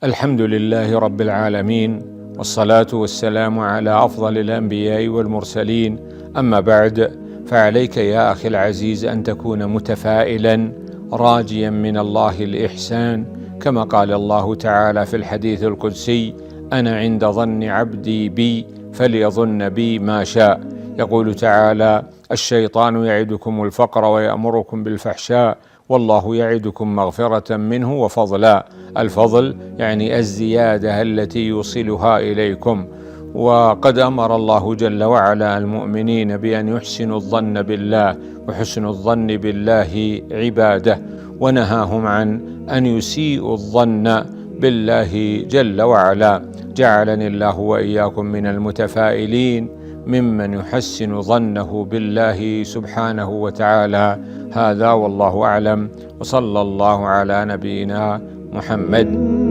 الحمد لله رب العالمين، والصلاة والسلام على أفضل الأنبياء والمرسلين. أما بعد، فعليك يا أخي العزيز أن تكون متفائلا راجيا من الله الإحسان، كما قال الله تعالى في الحديث القدسي: أنا عند ظن عبدي بي فليظن بي ما شاء. يقول تعالى: الشيطان يعدكم الفقر ويأمركم بالفحشاء والله يعدكم مغفرة منه وفضلا. الفضل يعني الزيادة التي يوصلها إليكم. وقد أمر الله جل وعلا المؤمنين بأن يحسنوا الظن بالله، وحسن الظن بالله عبادة، ونهاهم عن أن يسيئوا الظن بالله جل وعلا. جعلني الله وإياكم من المتفائلين ممن يحسن ظنه بالله سبحانه وتعالى. هذا والله أعلم، وصلى الله على نبينا محمد.